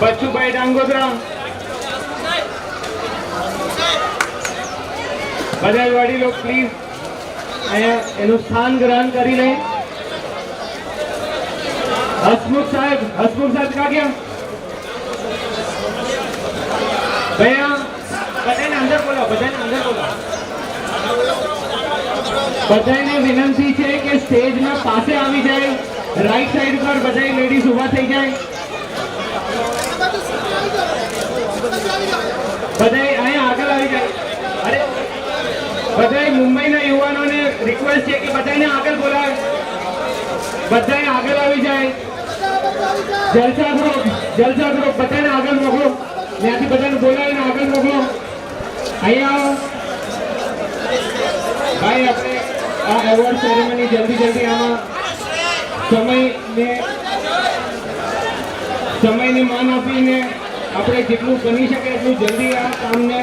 બચ્ચુભાઈ ડાંગોદરા, બધા વડીલો પ્લીઝ અહીંયા એનું સ્થાન ગ્રહણ કરી લે. હસમુખ સાહેબ કા ગયા ભૈયા? બધાને અંદર બોલો, બધાને વિનંતી છે કે સ્ટેજના પાસે આવી જાય. રાઈટ સાઈડ પર બધા લેડીઝ ઉભા થઈ જાય. બધા અહીંયા આગળ આવી જાય. અરે બધા મુંબઈના યુવાનોને રિક્વેસ્ટ છે કે બધાને આગળ બોલાવે. બધા આગળ આવી જાય. જલસા ગ્રુપ બધાને આગળ મોકલો. ત્યાંથી બધાને બોલાવીને આગળ મોકલો. અહીંયા આવો ભાઈ. આપણે આ એવોર્ડ સેરેમની જલ્દી આમાં સમયને માન આપીને આપણે જેટલું બની શકે એટલું જલ્દી આ કામને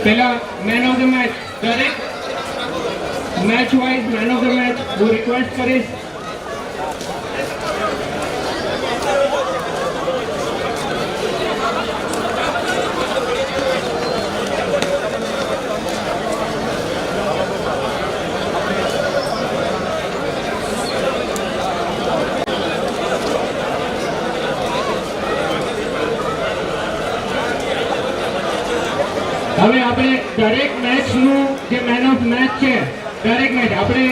पहला मैन ऑफ द मैच दरेक match wise man of the match वो रिक्वेस्ट करीश. હવે આપણે દરેક મેચનું જે મેન ઓફ મેચ છે, દરેક મેચ આપણે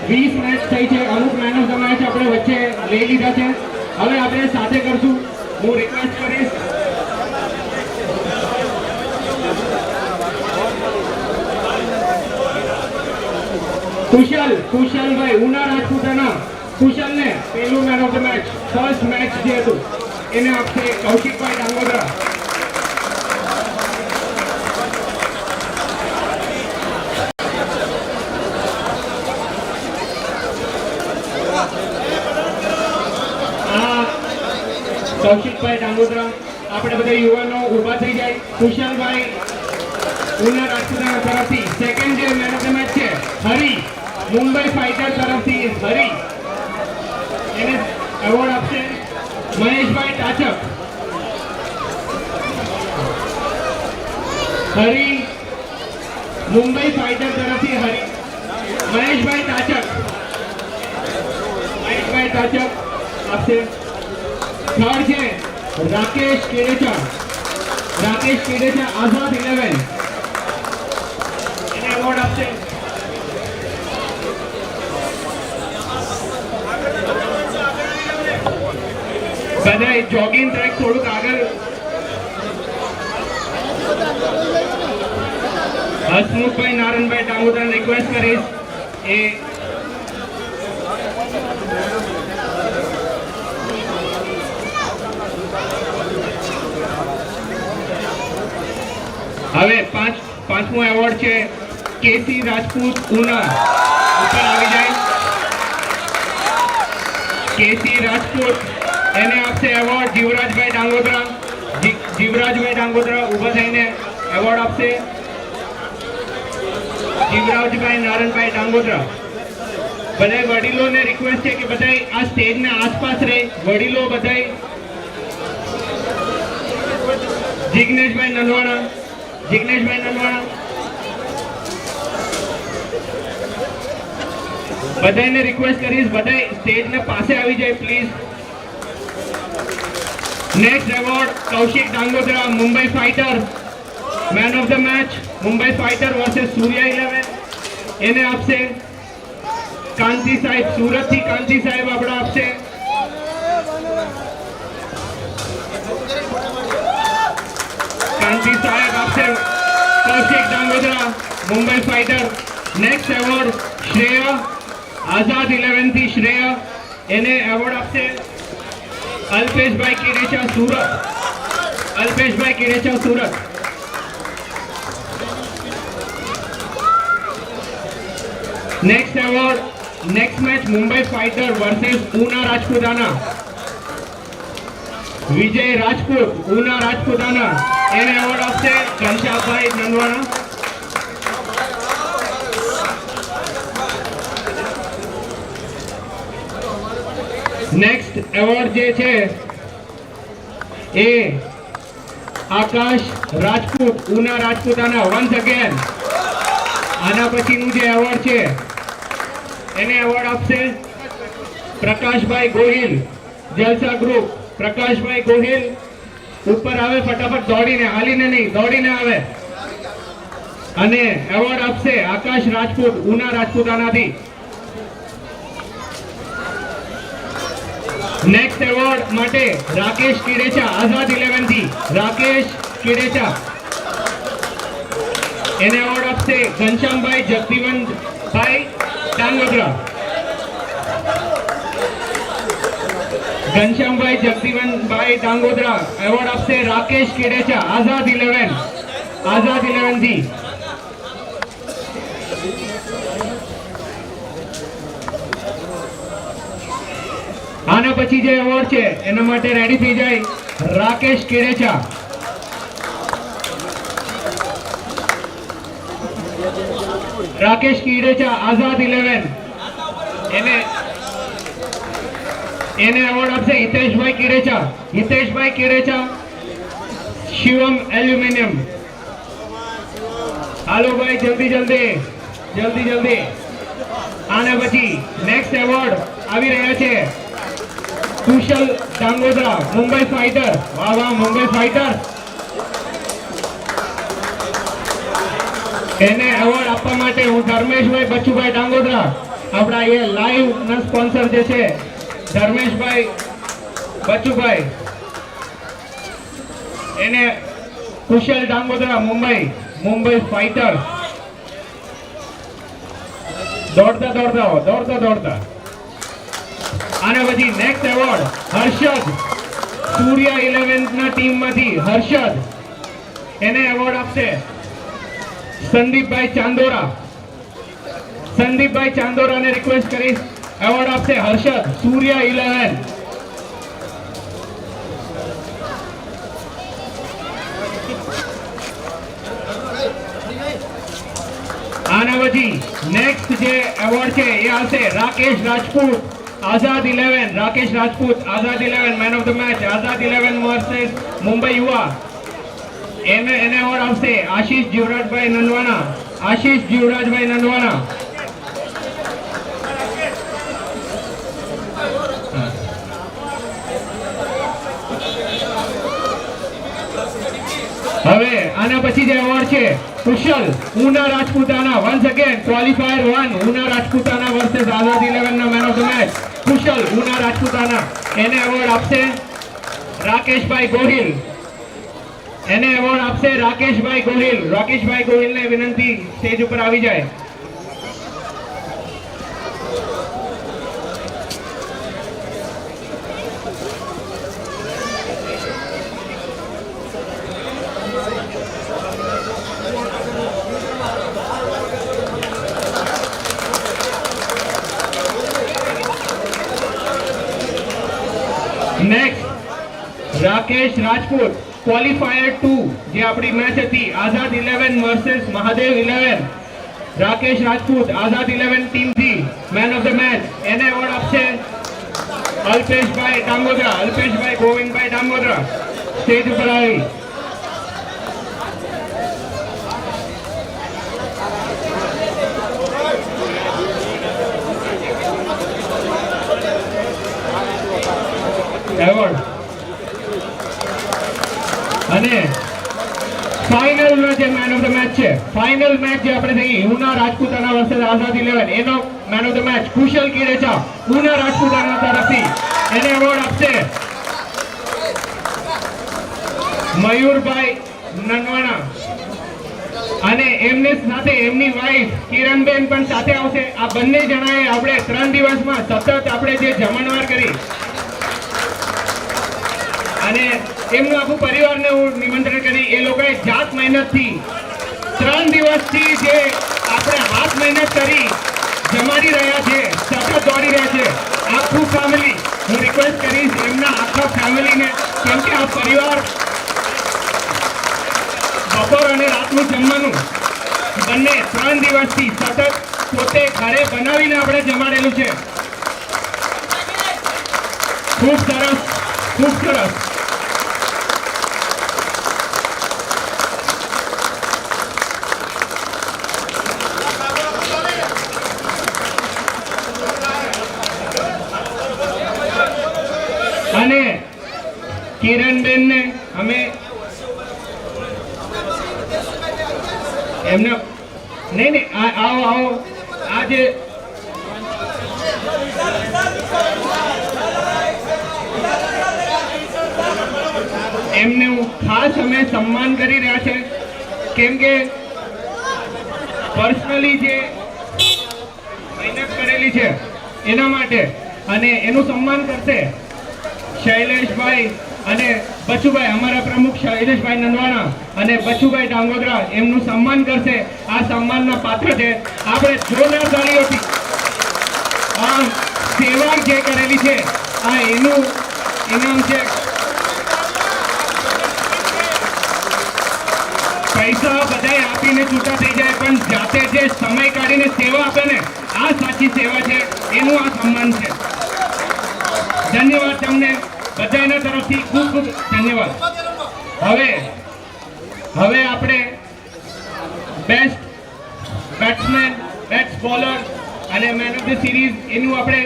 20 મેચ થઈ છે. અમુક મેન ઓફ ધ મેચ આપણે વચ્ચે લઈ લીધા છે. હવે આપણે સાથે કરશું. હું રિક્વેસ્ટ કરીશ કુશલભાઈ ઉના રાજપૂતાના કુશલને પહેલું main of the match first match જે હતું એને આપશે કૌશિકભાઈ ડાંગોદરા. કૌશિકભાઈ ડાંગોદરા. આપણે બધા યુવાનો ઊભા થઈ જાય. કુશલભાઈ ઉના રાજપૂતાના તરફથી સેકન્ડ જે મેન ઓફ ધ મેચ છે હરી મુંબઈ ફાઇટર તરફથી હરી એને એવોર્ડ આપશે. મહેશભાઈ ટાચક હરી મુંબઈ ફાઇટર તરફથી હરી મહેશભાઈ ટાચક આપશે. थर्ड है राकेश केडेचा आजाद 11 એને એવોર્ડ આપશે. બધા જોગિંગ ટ્રેક થોડુંક આગળ. હસમુખભાઈ નારાયણભાઈ ડાંગોદરાને રિક્વેસ્ટ કરીશ એ હવે પાંચમો એવોર્ડ છે કેસી રાજપૂત ઉના ઉપર આવી જાય. કેસી રાજપૂત એને આપશે એવોર્ડ. જીવરાજભાઈ ડાંગોદરા ઉભા થઈને એવોર્ડ આપશે. જીવરાજભાઈ નારાયણભાઈ ડાંગોદરા. બધા વડીલોને રિક્વેસ્ટ છે કે બધા આ સ્ટેજના આસપાસ રહે. વડીલો બધા. જિગ્નેશભાઈ નંદવાણા બધાને રિક્વેસ્ટ કરીશ બધા સ્ટેજને પાસે આવી જાય please. Next award Kaushik Dangodara Mumbai fighter man of the match Mumbai fighter versus Surya 11 એને આપશે કાંતિ સાહેબ. સુરતથી કાંતિ સાહેબ આપણે આપશે. કાંતિ સાહેબ આપશે Kaushik Dangodara Mumbai fighter. Next award Shreya Azad 11 થી શ્રેયા એને એવોર્ડ આપશે. Alpeshbhai Kedecha Surat next award, next match Mumbai fighter versus Una Rajputana. Vijay Rajput Una Rajputana એને એવોર્ડ આપશે ઘનશ્યામભાઈ નંદવાણા। નેક્સ્ટ એવોર્ડ જે છે એ આકાશ રાજપૂત ઊના રાજપૂતાના વન્સ અગેન। આના પછીનું જે એવોર્ડ છે એને એવોર્ડ આપશે પ્રકાશભાઈ ગોહિલ જલસા ગ્રુપ। પ્રકાશભાઈ ગોહિલ ઉપર આવે ફટાફટ, દોડીને, હાલીને નહીં, દોડીને આવે અને એવોર્ડ આપશે આકાશ રાજપૂત ઊના રાજપૂતાનાથી। નેક્સ્ટ એવોર્ડ માટે રાકેશ કિડેચા આઝાદ 11 થી, રાકેશ કિડેચા એને એવોર્ડ આપશે ઘનશ્યામભાઈ જગદીવનભાઈ ડાંગોદરા। घनश्यामभाई जगदीवनभाई डांगोदरा एवॉर्ड आपसे राकेश केडेचा आजाद 11 थी। आना पछी जे एवॉर्ड छे एना माटे रेडी थई जाय राकेश केडेचा। राकेश केडेचा आजाद 11 એને એવોર્ડ આપશે હિતેશભાઈ કિરેચા। હિતેશભાઈ કિરેચા શિવમ એલ્યુમિનિયમ। હાલો ભાઈ, જલ્દી જલ્દી જલ્દી જલ્દી। આના પછી નેક્સ્ટ એવોર્ડ આવી રહ્યા છે કુશલ ડાંગોદરા મુંબઈ ફાઇટર। વાહ વાહ, મુંબઈ ફાઇટર। એને એવોર્ડ આપવા માટે હું ધર્મેશભાઈ બચુભાઈ ડાંગોદરા, આપણા એ લાઈવ ના સ્પોન્સર જે છે ધર્મેશભાઈ બચુભાઈ, એને કુશલ ડાંગોદરા મુંબઈ ફાઇટર। દોડતા દોડતા। આના પછી નેક્સ્ટ એવોર્ડ હર્ષદ સૂર્યા 11 ના ટીમ માંથી હર્ષદ, એને એવોર્ડ આપશે સંદીપભાઈ ચાંદોરા। સંદીપભાઈ ચાંદોરાને રિક્વેસ્ટ કરીશ, એવોર્ડ આપશે હર્ષદ સૂર્યા 11। આના પછી નેક્સ્ટ જે એવોર્ડ છે એ આવશે રાકેશ રાજપૂત આઝાદ 11। રાકેશ રાજપૂત આઝાદ 11 મેન ઓફ ધ મેચ આઝાદ 11 વર્सेस મુંબઈ યુવા। એને એવોર્ડ આપશે આશીષ જીવરાજભાઈ નંદવાણા। હવે આના પછી જે એવોર્ડ છે Kushal Una Rajputana once again qualifier 1 Una Rajputana versus Azad 11 ના man of the match Kushal Una Rajputana. એને એવોર્ડ આપશે રાકેશભાઈ ગોહિલ। એને એવોર્ડ આપશે રાકેશભાઈ ગોહિલ। રાકેશભાઈ ગોહિલને વિનંતી સ્ટેજ ઉપર આવી જાય। नेक्स्ट राकेश राजपूत क्वॉलिफायर 2 જે આપણી મેચ હતી આઝાદ 11 વર્सेस મહાદેવ 11। રાકેશ રાજપૂત આઝાદ 11 ટીમ થી મેન ઓફ ધ મેચ। એને એવોર્ડ આપશે અલ્પેશભાઈ ડાંગોદરા। અલ્પેશભાઈ ગોવિંદભાઈ ડાંગોદરા સ્ટેજ ઉપર આવી। એવોર્ડ અને ફાઇનલ નો જે મેન ઓફ ધ મેચ છે, ફાઇનલ મેચ જે આપણે થઈ ઊના રાજપૂતાના વર્सेस આઝાદ 11, એનો મેન ઓફ ધ મેચ કુશલ કિરેચા ઊના રાજપૂતાના તરફથી। એને એવોર્ડ આપશે મયુરભાઈ નનવાણા અને એમની સાથે એમની વાઇફ કિરણબેન પણ સાથે આવશે। આ બંને જણાએ આપણે 3 દિવસમાં સતત આપણે જે જમણવાર કરી અને એમનું આખું પરિવારને હું નિમંત્રણ કરી, એ લોકોએ જાત મહેનતથી 3 દિવસથી જે આપણે હાથ મહેનત કરી જમાડી રહ્યા છે, સતત દોડી રહ્યા છે. આખું ફેમિલી, હું રિક્વેસ્ટ કરીશ એમના આખા ફેમિલીને, કેમ કે આ પરિવાર બપોર અને રાતનું જમવાનું બંને 3 દિવસથી સતત પોતે ઘરે બનાવીને આપણે જમાડેલું છે. ખૂબ સરસ, ખૂબ સરસ. અને કિરણબેન ને અમે એમને નહીં આવો આવો આજે એમને ખાસ અમે સન્માન કરી રહ્યા છે, કેમ કે પર્સનલી જે મહેનત કરેલી છે એના માટે, અને એનું સન્માન કરશે શૈલેષભાઈ અને બચુભાઈ, અમારા પ્રમુખ શૈલેષભાઈ નંદવાણા અને બચુભાઈ ડાંગોદરા એમનું સન્માન કરશે. આ સન્માનના પાત્ર છે. આપણે જોરદાર તાળીઓથી આ સેવા જે કરેલી છે આ એનું ઇનામ છે. પૈસા બધાય આપીને છૂટા થઈ જાય, પણ જાતે જે સમય કાઢીને સેવા આપે ને, આ સાચી સેવા છે. એનું આ સન્માન છે. ધન્યવાદ તમને બધાના તરફથી, ખૂબ ખૂબ ધન્યવાદ. હવે આપણે બેસ્ટ બેટ્સમેન, બેસ્ટ બોલર અને મેન ઓફ ધ સિરીઝ એનું આપણે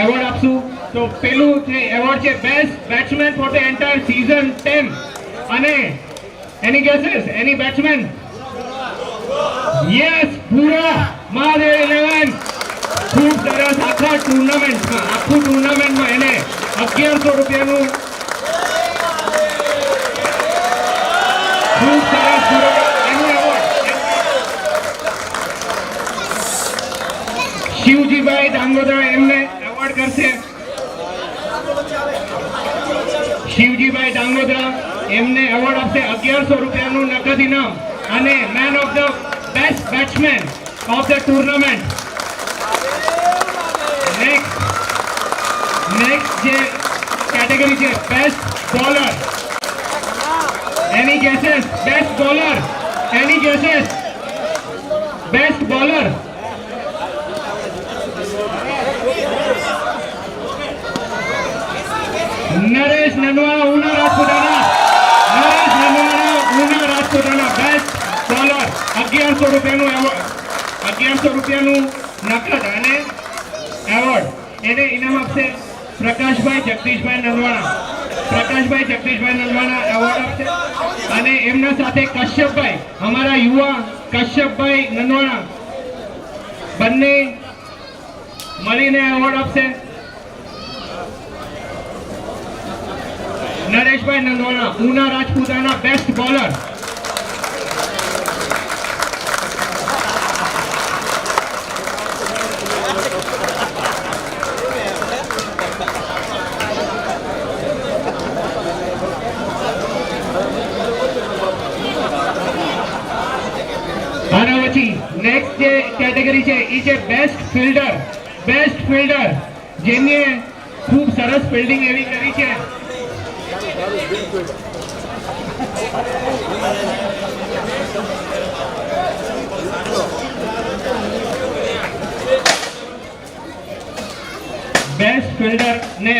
એવોર્ડ આપશું. તો પેલું જે એવોર્ડ છે best batsman for the entire season 10. અને એની ગેसेस, એની બેટ્સમેન? યસ, પૂરા મહાદેવ 11. ખૂબ સરસ. આખું ટુર્નામેન્ટમાં એને 1100 રૂપિયાનું ખૂબ સરસ એનું એવોર્ડ શિવજીભાઈ ડાંગોદરા એમને એવોર્ડ કરશે. શિવજીભાઈ ડાંગોદરા એમને એવોર્ડ આપશે 1100 રૂપિયાનું નગદ ઇનામ અને man of the best batsman of the tournament. Next જે કેટેગરી છે best bowler. Any guesses? Best bowler, any guesses? Best bowler Naresh Nandwana, Una Rajputana. Naresh Nandwana, Una Rajputana best bowler. 1100 રૂપિયાનું એવોર્ડ, 1100 રૂપિયાનું નકદ અને એવોર્ડ. એને ઇનામ આપશે પ્રકાશભાઈ જગદીશભાઈ નંદવાણા. પ્રકાશભાઈ જગદીશભાઈ નંદવાણા એવોર્ડ આપશે. અને એમના સાથે કશ્યપભાઈ, અમારા યુવા કશ્યપભાઈ નંદવાણા, બંને મળીને એવોર્ડ આપશે. Nareshbhai Nandwana, Una Rajputana best bowler. આના પછી નેક્સ્ટ જે કેટેગરી છે એ છે બેસ્ટ ફિલ્ડર. બેસ્ટ ફિલ્ડર જેને ખૂબ સરસ ફિલ્ડિંગ એવી કરી છે. બેસ્ટ ફિલ્ડર ને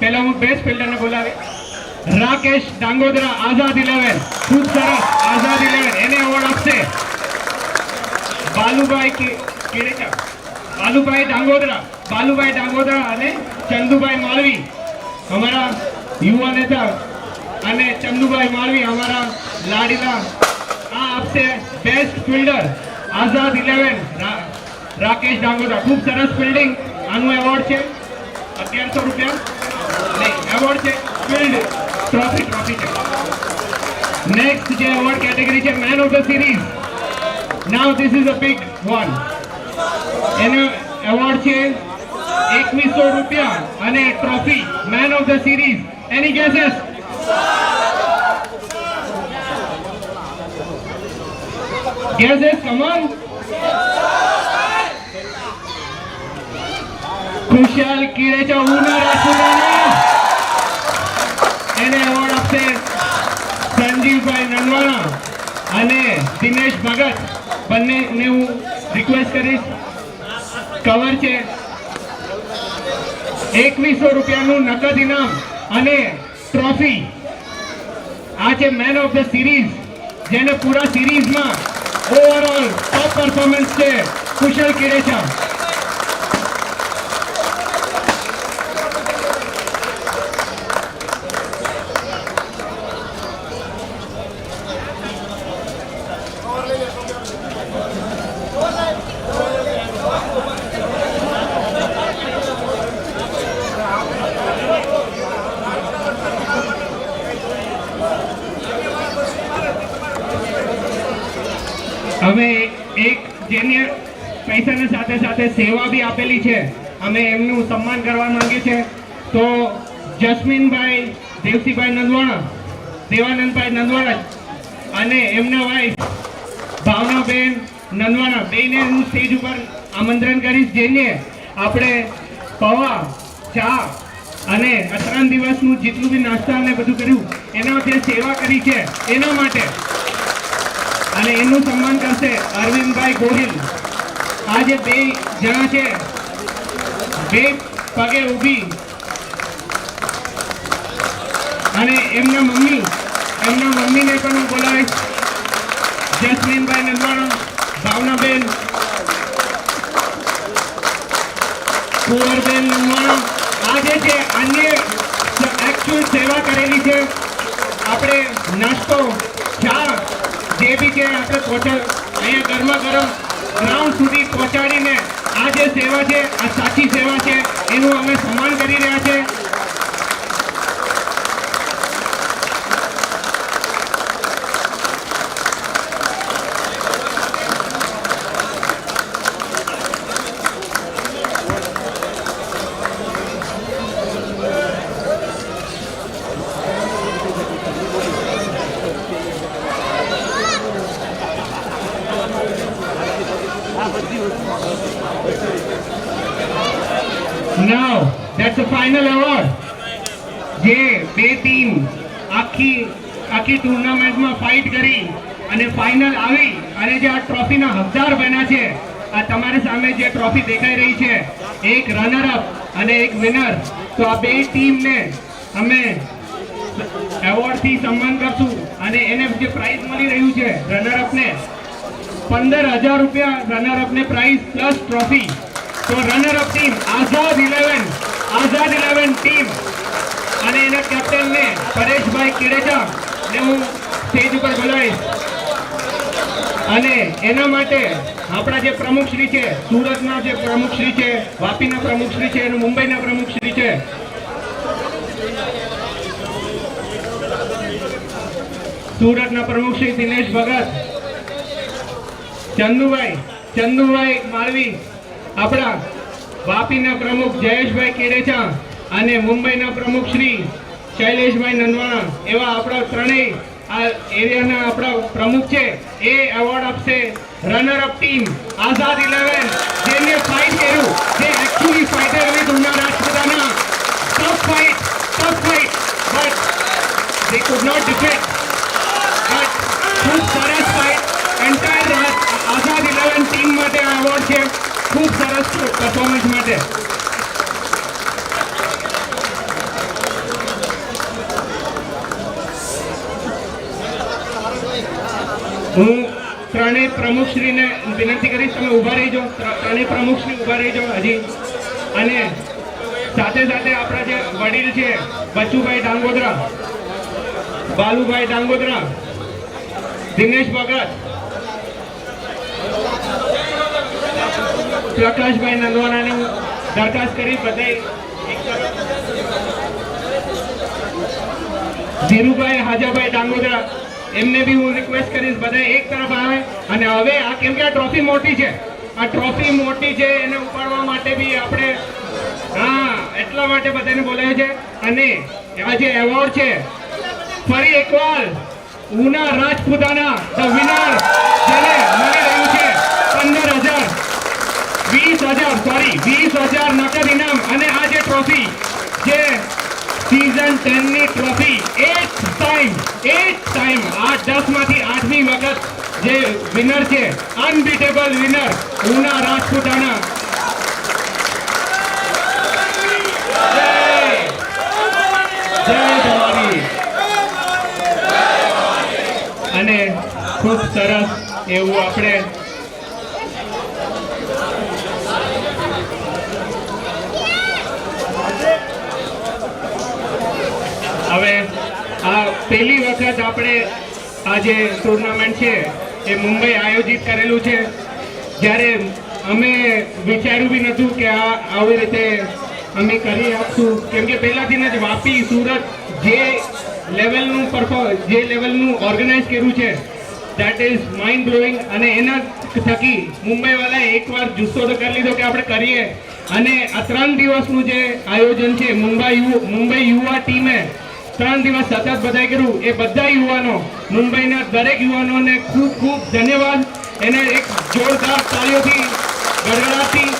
પહેલા હું બેસ્ટ ફિલ્ડર ને બોલાવી રાકેશ ડાંગોદરા, આઝાદ 11. ખૂબ સરસ, આઝાદ 11 એને એવોર્ડ આપશે. બાલુભાઈ કેડેકર, બાલુભાઈ ડાંગોદરા અને ચંદુભાઈ માળવી, અમારા યુવા નેતા, અને ચંદુભાઈ માળવી અમારા લાડીલા. આ આપશે બેસ્ટ ફિલ્ડર આઝાદ 11 રાકેશ ડાંગોદરા. ખૂબ સરસ ફિલ્ડિંગ. આનું એવોર્ડ છે 1100 રૂપિયા. નહીં, એવોર્ડ છે ફિલ્ડ ટ્રોફી છે. નેક્સ્ટ જે એવોર્ડ કેટેગરી છે man of the series. Now this is a big one. એનો એવોર્ડ છે 2100 રૂપિયા અને trophy man of the series. Any guesses? Come on. Khushal Kidecha Una Rajputana એને એવોર્ડ આપશે સંજીવભાઈ નનવાણા અને દિનેશ ભગત બંનેને હું રિક્વેસ્ટ કરીશ. કવર છે 2100 રૂપિયાનું નગદ ઇનામ અને ટ્રોફી. આ છે મેન ઓફ ધ સિરીઝ, જેને પૂરા સિરીઝમાં ઓવરઓલ ટોપ પરફોર્મન્સ છે કુશલ કિરેચા. અમે એક જેને પૈસાની સાથે સાથે સેવા બી આપેલી છે, અમે એમનું સન્માન કરવા માંગીએ છીએ. તો જસ્મીનભાઈ દેવસીભાઈ નંદવાણા, દેવાનંદભાઈ નંદવાણા અને એમના વાઈફ ભાવનાબેન નંદવાણા બેને હું સ્ટેજ ઉપર આમંત્રણ કરીશ, જેને આપણે પૌવા, ચા અને 3 દિવસનું જેટલું બી નાસ્તા અને બધું કર્યું એના જે સેવા કરી છે એના માટે, અને એનું સન્માન કરશે અરવિંદભાઈ ગોહિલ. આ જે 2 જણા છે 2 પગે ઊભી, અને એમના મમ્મીને પણ હું બોલાવીશ, જસ્મીનભાઈ નંદવાણા, ભાવનાબેન, કુંવરબેન નંદવાણા. આ જે છે અન્ય એકચ્યુઅલ સેવા કરેલી છે. આપણે નાસ્તો, ચા જે બી છે આપણે અહીંયા ગરમા ગરમ ગ્રાઉન્ડ સુધી પહોંચાડીને આ જે સેવા છે આ સાચી સેવા છે, એનું અમે સન્માન કરી રહ્યા છે. Now that's the final award. જે 2 ટીમ આખી ટુર્નામેન્ટમાં ફાઇટ કરી અને ફાઇનલ આવી અને જે આ ટ્રોફીના હકદાર બન્યા છે, આ તમારી સામે જે ટ્રોફી દેખાઈ રહી છે, એક રનર અપ અને એક વિનર. તો આ 2 ટીમને અમે એવોર્ડથી સન્માન કરશું અને એને જે પ્રાઇઝ મળી રહ્યું છે રનર અપને 15,000 રૂપિયા, રનર અપને પ્રાઇઝ પ્લસ ટ્રોફી. તો રનર અપ ટીમ આઝાદ 11 ટીમ અને એના કેપ્ટનને પરેશભાઈ કિરેચા ને હું સ્ટેજ ઉપર બોલાવીશ. અને એના માટે આપણા જે પ્રમુખશ્રી છે, સુરતના જે પ્રમુખશ્રી છે, વાપીના પ્રમુખશ્રી છે અને મુંબઈના પ્રમુખશ્રી છે, સુરતના પ્રમુખશ્રી દિનેશ ભગત, ચંદુભાઈ માળવી, આપણા વાપીના પ્રમુખ જયેશભાઈ કેડેચા અને મુંબઈના પ્રમુખ શ્રી શૈલેષભાઈ નંદવાણા, એવા આપણા ત્રણેય આ એરિયાના આપણા પ્રમુખ છે. એ એવોર્ડ આપશે રનર અપ ટીમ આઝાદ 11, જેને ફાઇટ કર્યું, જે actually fighter with Una Rajputana. Tough fight but they could not defeat, but ખૂબ સરસ ફાઇટ. એન્ટાયર આઝાદ 11 ટીમ માટે આ એવોર્ડ છે, ખૂબ સરસ પરફોર્મન્સ માટે. હું ત્રણેય પ્રમુખશ્રીને વિનંતી કરીશ, તમે ઊભા રહીજો, ત્રણેય પ્રમુખશ્રી ઊભા રહીજો હજી. અને સાથે સાથે આપણા જે વડીલ છે બચુભાઈ ડાંગોદરા, બાલુભાઈ ડાંગોદરા, દિનેશ ભગત, પ્રકાશભાઈ નંદવાણાને હું દરખાસ્ત કરી બધાય ધીરુભાઈ હાજાભાઈ ડાંગોદરા, એમને બી હું રિક્વેસ્ટ કરીશ બધા એક તરફ આવે. અને હવે આ કેમ કે આ ટ્રોફી મોટી છે, એને ઉપાડવા માટે બી આપણે એટલા માટે બધાને બોલાવે છે. અને આ જે એવોર્ડ છે ફરી એકવાર ઉના રાજપૂતાના ધ વિનર, જેને મળી રહ્યું છે 15,000 20,000 નકદ ઇનામ 10 ની ટ્રોફી 8 ટાઈમ 10 માંથી 8મી વખત જે વિનર છે, અનબીટેબલ વિનર ઉના રાજપૂતાણા. જય ભવાની. અને ખૂબ સરસ એવું આપણે હવે આ પહેલી વખત આપણે આ જે ટુર્નામેન્ટ છે એ મુંબઈ આયોજિત કરેલું છે. જ્યારે અમે વિચાર્યું બી નહોતું કે આ આવી રીતે અમે કરી આપશું, કેમ કે પહેલાથી જ વાપી સુરત જે લેવલનું ઓર્ગેનાઇઝ કર્યું છે દેટ ઇઝ માઇન્ડ બ્લોઈંગ. અને એના થકી મુંબઈવાળાએ એકવાર જુસ્સો તો કરી લીધો કે આપણે કરીએ. અને આ 3 દિવસનું જે આયોજન છે મુંબઈ યુવા ટીમે 3 દિવસ સતત બધાય કર્યું. એ બધા યુવાનો, મુંબઈના દરેક યુવાનોને ખૂબ ખૂબ ધન્યવાદ. એને એક જોરદાર તાળીઓથી ગડગડાટથી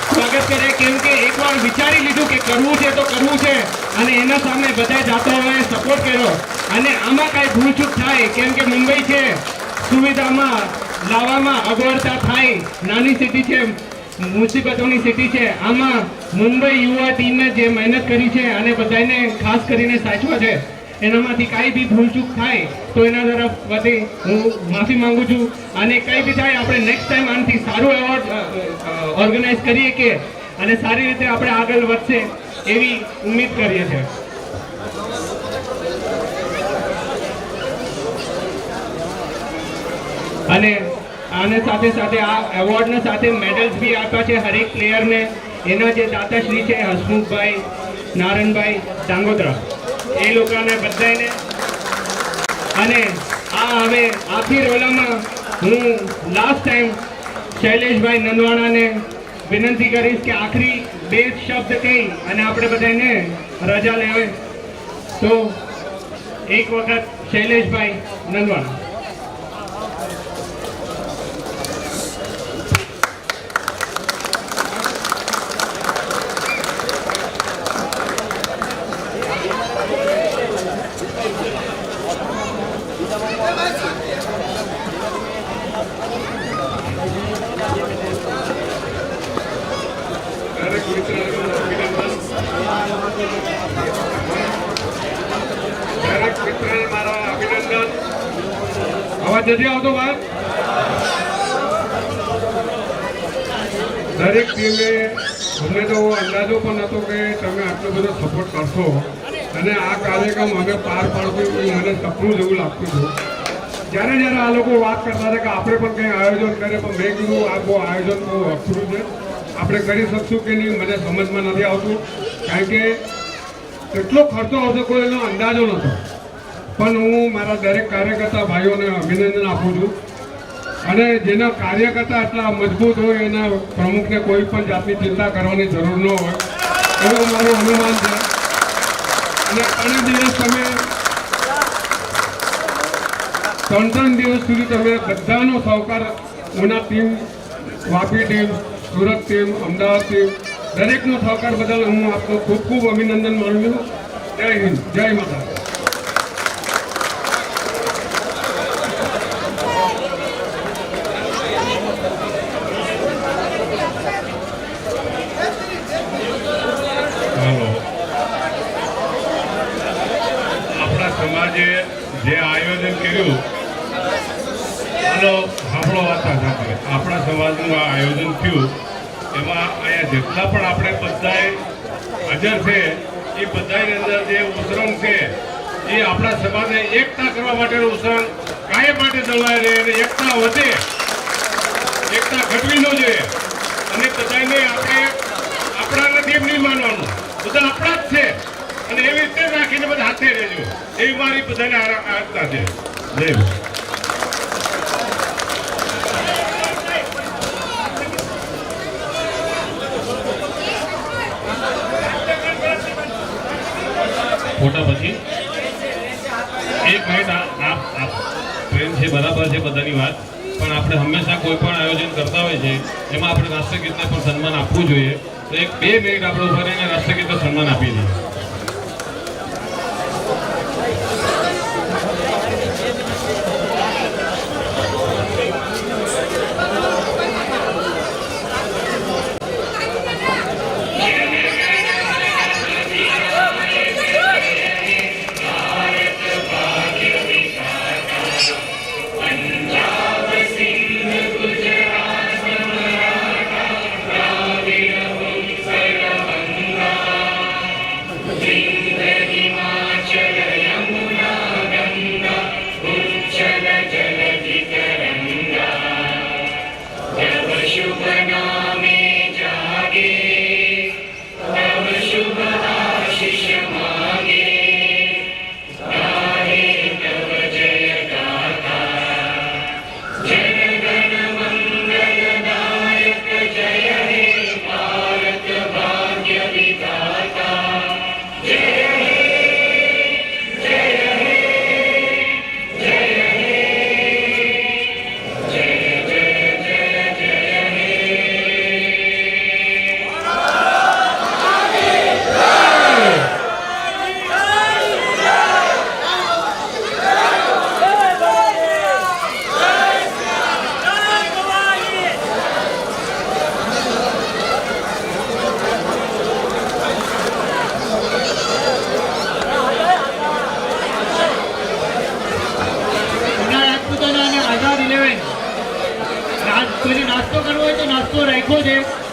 સ્વાગત કરે, કેમ કે એકવાર વિચારી લીધું કે કરવું છે તો કરવું છે, અને એના સામે બધા જાતોએ સપોર્ટ કર્યો. અને આમાં કાંઈ ભૂલચૂક થાય, કેમ કે મુંબઈ છે, સુવિધામાં લાવવામાં અગવડતા થાય, નાની સિટી છે, મુસીબતોની સિટી છે. આમાં મુંબઈ યુવા ટીમે જે મહેનત કરી છે અને બધાને ખાસ કરીને સાચવા છે, એનામાંથી કાંઈ બી ભૂલચૂક થાય તો એના તરફ વધી હું માફી માંગુ છું. અને કંઈ બી થાય આપણે નેક્સ્ટ ટાઈમ આનાથી સારું એવોર્ડ ઓર્ગેનાઇઝ કરીએ કે અને સારી રીતે આપણે આગળ વધશે એવી ઉમ્મીદ કરીએ છીએ. અને આને સાથે સાથે આ એવોર્ડના સાથે મેડલ્સ બી આપ્યા છે હરેક પ્લેયરને. એના જે દાતાશ્રી છે હસમુખભાઈ, નારણભાઈ ડાંગોત્રા, એ લોકોને બધાને. અને આ હવે આખી રોલામાં હું લાસ્ટ ટાઈમ શૈલેષભાઈ નંદવાણાને વિનંતી કરીશ કે આખરી 2 શબ્દ કહી અને આપણે બધાને રજા લેવે. તો એક વખત શૈલેષભાઈ નંદવાણા. અવાજ નથી આવતો વાત? દરેક ટીમે અમને તો અંદાજો પણ નહોતો કે તમે આટલો બધો સપોર્ટ કરશો અને આ કાર્યક્રમ અમે પાર પાડશું એ મને સપનું જેવું લાગતું હતું. જ્યારે આ લોકો વાત કરતા હતા કે આપણે પણ કંઈ આયોજન કરીએ, પણ મેં કીધું આ બહુ આયોજન બહુ અઘરું છે, આપણે કરી શકશું કે નહીં મને સમજમાં નથી આવતું. કારણ કે કેટલો ખર્ચો આવશે કોઈ એનો અંદાજો નહોતો. પણ હું મારા દરેક કાર્યકર્તા ભાઈઓને અભિનંદન આપું છું. અને જેના કાર્યકર્તા આટલા મજબૂત હોય એના પ્રમુખને કોઈ પણ જાતની ચિંતા કરવાની જરૂર ન હોય એવું મારું અનુમાન છે. અને 3 દિવસ તમે 3 દિવસ સુધી તમે બધાનો સહકાર, Una team, Vapi team, Surat team, Ahmedabad team, દરેકનો સહકાર બદલ હું આપનો ખૂબ ખૂબ અભિનંદન માનું છું. જય હિન્દ, જય માતા. સમાજે જે આયોજન કર્યું આનો આપણો વાર્તા સાથે આપણા સમાજનું આ આયોજન થયું, એમાં અહીંયા જેટલા પણ આપણે બધાએ હાજર છે એ બધાની અંદર જે ઉસરંગ છે એ આપણા સમાજને એકતા કરવા માટેનું ઉસરંગ કાયમ માટે જળવાઈ રહે અને એકતા વધે, એકતા ઘટવી ન જોઈએ. અને બધાને આપણે આપણા નથી એમ નહીં માનવાનું, બધા આપણા જ છે અને એવી રીતે રાખીને બધા હાથે રહેજો એવી મારી બધાને આજ્ઞા છે. જય ફોટા પછી 1 મિનિટ. આપ પ્રેમ છે, બરાબર છે બધાની વાત, પણ આપણે હંમેશા કોઈ પણ આયોજન કરતા હોય છે એમાં આપણે રાષ્ટ્રગીતને પણ સન્માન આપવું જોઈએ. તો 1-2 મિનિટ આપણે ઉભા રહીને રાષ્ટ્રગીતને સન્માન આપી દઈએ. કોઈને નાસ્તો કરવો હોય તો નાસ્તો રાખ્યો છે.